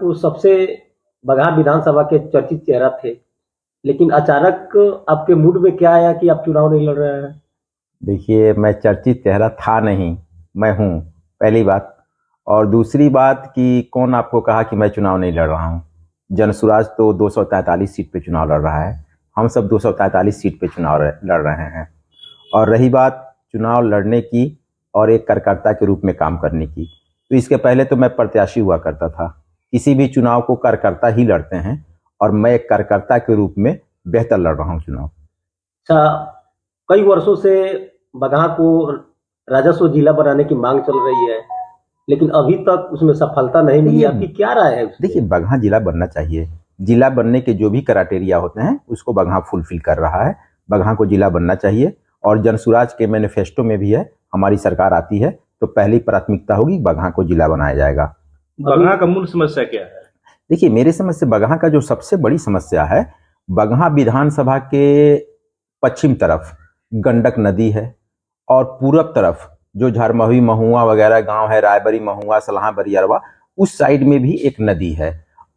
वो सबसे बगहा विधानसभा के चर्चित चेहरा थे, लेकिन अचानक आपके मूड में क्या आया कि आप चुनाव नहीं लड़ रहे हैं? देखिए, मैं चर्चित चेहरा था नहीं, मैं हूँ, पहली बात। और दूसरी बात कि कौन आपको कहा कि मैं चुनाव नहीं लड़ रहा हूँ? जनसुराज तो 243 सीट पे चुनाव लड़ रहा है, हम सब 243 सीट पे चुनाव लड़ रहे हैं। और रही बात चुनाव लड़ने की और एक कार्यकर्ता के रूप में काम करने की, तो इसके पहले तो मैं प्रत्याशी हुआ करता था। किसी भी चुनाव को कार्यकर्ता ही लड़ते हैं और मैं एक कार्यकर्ता के रूप में बेहतर लड़ रहा हूँ चुनाव। अच्छा, कई वर्षों से बगहा को राजस्व जिला बनाने की मांग चल रही है, लेकिन अभी तक उसमें सफलता नहीं मिली। आपकी क्या राय है उसपे? देखिए, बगहा जिला बनना चाहिए। जिला बनने के जो भी क्राइटेरिया होते हैं उसको बगहा फुलफिल कर रहा है। बगहा को जिला बनना चाहिए और जनसुराज के मैनिफेस्टो में भी है, हमारी सरकार आती है तो पहली प्राथमिकता होगी बगहा को जिला बनाया जाएगा। बगहा का मूल समस्या क्या है? देखिए, मेरे समझ से बगहा का जो सबसे बड़ी समस्या है, बगहा विधानसभा के पश्चिम तरफ गंडक नदी है और पूरब तरफ जो झरमहुई महुआ वगैरह गांव है, रायबरी महुआ सलाहा बरियरवा, उस साइड में भी एक नदी है।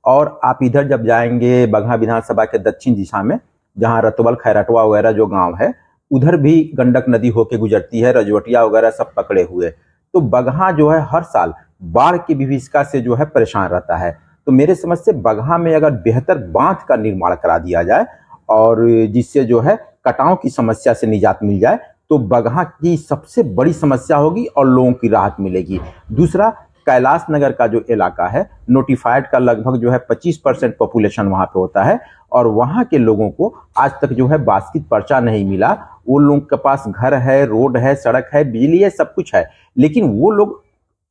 और आप इधर जब जाएंगे बगहा विधानसभा के दक्षिण दिशा में, जहां रतवल खैरटवा वगैरह जो गांव है, उधर भी गंडक नदी होके गुजरती है, रजवटिया वगैरह सब पकड़े हुए। तो बगहा जो है हर साल बाढ़ की विभीषिका से जो है परेशान रहता है। तो मेरे समझ से बगहा में अगर बेहतर बांध का निर्माण करा दिया जाए और जिससे जो है कटाव की समस्या से निजात मिल जाए, तो बगहा की सबसे बड़ी समस्या होगी और लोगों की राहत मिलेगी। दूसरा, कैलाश नगर का जो इलाका है, नोटिफाइड का लगभग जो है 25% पॉपुलेशन वहाँ पे होता है और वहाँ के लोगों को आज तक जो है बास्किट पर्चा नहीं मिला। वो लोगों के पास घर है, रोड है, सड़क है, बिजली है, सब कुछ है, लेकिन वो लोग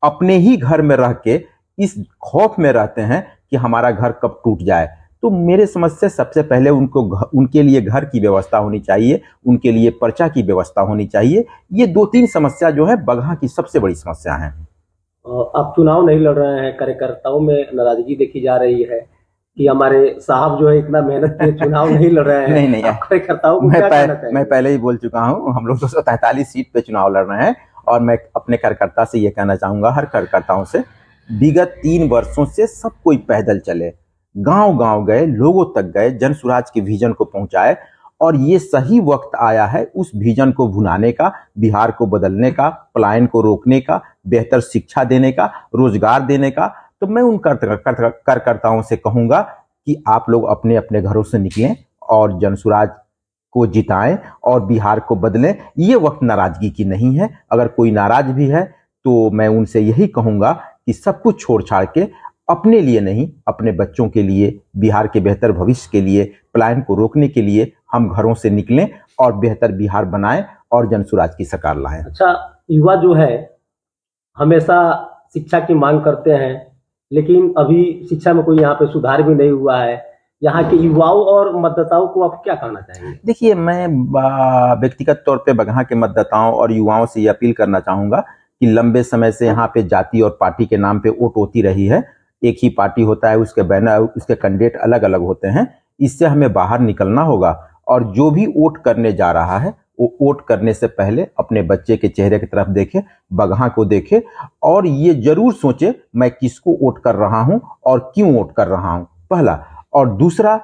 अपने ही घर में रह के इस खौफ में रहते हैं कि हमारा घर कब टूट जाए। तो मेरे समझ से सबसे पहले उनके लिए घर की व्यवस्था होनी चाहिए, उनके लिए पर्चा की व्यवस्था होनी चाहिए। ये 2-3 समस्या जो है बगहा की सबसे बड़ी समस्या है। आप चुनाव नहीं लड़ रहे हैं, कार्यकर्ताओं में नाराजगी देखी जा रही है कि हमारे साहब जो है इतना मेहनत के चुनाव नहीं लड़ रहे हैं। नहीं, कार्यकर्ताओं को क्या कहना चाहिए? मैं पहले ही बोल चुका हूँ, हम लोग 243 सीट पे चुनाव लड़ रहे हैं और मैं अपने कार्यकर्ता से ये कहना चाहूंगा, हर कार्यकर्ताओं से, विगत 3 वर्षों से सब कोई पैदल चले, गांव गांव गए, लोगों तक गए, जनसुराज के विजन को पहुंचाए और ये सही वक्त आया है उस विजन को भुनाने का, बिहार को बदलने का, पलायन को रोकने का, बेहतर शिक्षा देने का, रोजगार देने का। तो मैं उन कार्यकर्ताओं से कहूंगा कि आप लोग अपने अपने घरों से निकलें और जनसुराज को जिताएं और बिहार को बदलें। ये वक्त नाराजगी की नहीं है। अगर कोई नाराज भी है तो मैं उनसे यही कहूंगा कि सब कुछ छोड़ छाड़ के अपने लिए नहीं, अपने बच्चों के लिए, बिहार के बेहतर भविष्य के लिए, पलायन को रोकने के लिए हम घरों से निकलें और बेहतर बिहार बनाएं और जनसुराज की सरकार लाएं। अच्छा, युवा जो है हमेशा शिक्षा की मांग करते हैं, लेकिन अभी शिक्षा में कोई यहाँ पे सुधार भी नहीं हुआ है। यहाँ के युवाओं और मतदाताओं को आप क्या कहना चाहेंगे? देखिए, मैं व्यक्तिगत तौर पे बगहा के मतदाताओं और युवाओं से ये अपील करना चाहूंगा कि लंबे समय से यहाँ पे जाति और पार्टी के नाम पे वोट होती रही है। एक ही पार्टी होता है, उसके बैनर, उसके कैंडिडेट अलग अलग होते हैं। इससे हमें बाहर निकलना होगा और जो भी वोट करने जा रहा है वो वोट करने से पहले अपने बच्चे के चेहरे की तरफ देखे, बगहा को देखे और ये जरूर सोचे मैं किसको वोट कर रहा हूं और क्यों वोट कर रहा हूं, पहला। और दूसरा,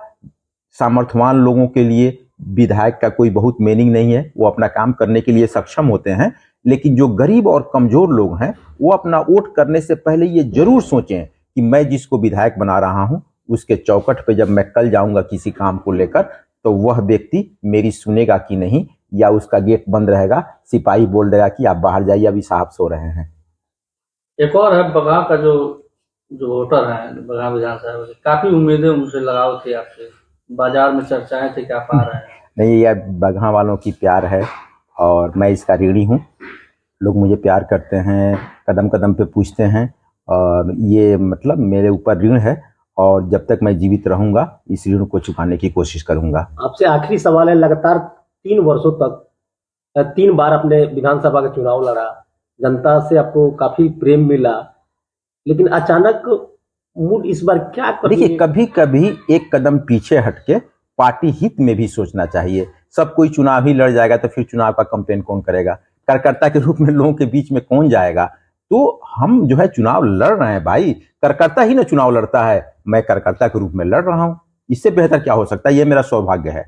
सामर्थ्यवान लोगों के लिए विधायक का कोई बहुत मीनिंग नहीं है, वो अपना काम करने के लिए सक्षम होते हैं, लेकिन जो गरीब और कमजोर लोग हैं वो अपना वोट करने से पहले ये जरूर सोचें कि मैं जिसको विधायक बना रहा हूं उसके चौखट पे जब मैं कल जाऊंगा किसी काम को लेकर, तो वह व्यक्ति मेरी सुनेगा कि नहीं, या उसका गेट बंद रहेगा, सिपाही बोल देगा कि आप बाहर जाइए, अभी साहब सो रहे हैं। एक और है बगहा का जो वोटर है, बगहा विधानसभा, काफी उम्मीदें उनसे लगाव थी आपसे, बाजार में चर्चाएं थी, क्या पा रहे हैं? नहीं, यह बगहा वालों की प्यार है और मैं इसका ऋणी हूँ। लोग मुझे प्यार करते हैं, कदम कदम पे पूछते हैं और ये मतलब मेरे ऊपर ऋण है और जब तक मैं जीवित रहूंगा इस ऋण को चुकाने की कोशिश करूंगा। आपसे आखिरी सवाल है, लगातार 3 वर्षों तक 3 बार अपने विधानसभा का चुनाव लड़ा, जनता से आपको काफी प्रेम मिला, लेकिन अचानक मूड इस बार क्या? देखिए, कभी कभी एक कदम पीछे हटके पार्टी हित में भी सोचना चाहिए। सब कोई चुनाव ही लड़ जाएगा तो फिर चुनाव का कैंपेन कौन करेगा? कार्यकर्ता के रूप में लोगों के बीच में कौन जाएगा? तो हम जो है चुनाव लड़ रहे हैं भाई, कार्यकर्ता ही ना चुनाव लड़ता है, मैं कार्यकर्ता के रूप में लड़ रहा हूं, इससे बेहतर क्या हो सकता है? ये मेरा सौभाग्य है।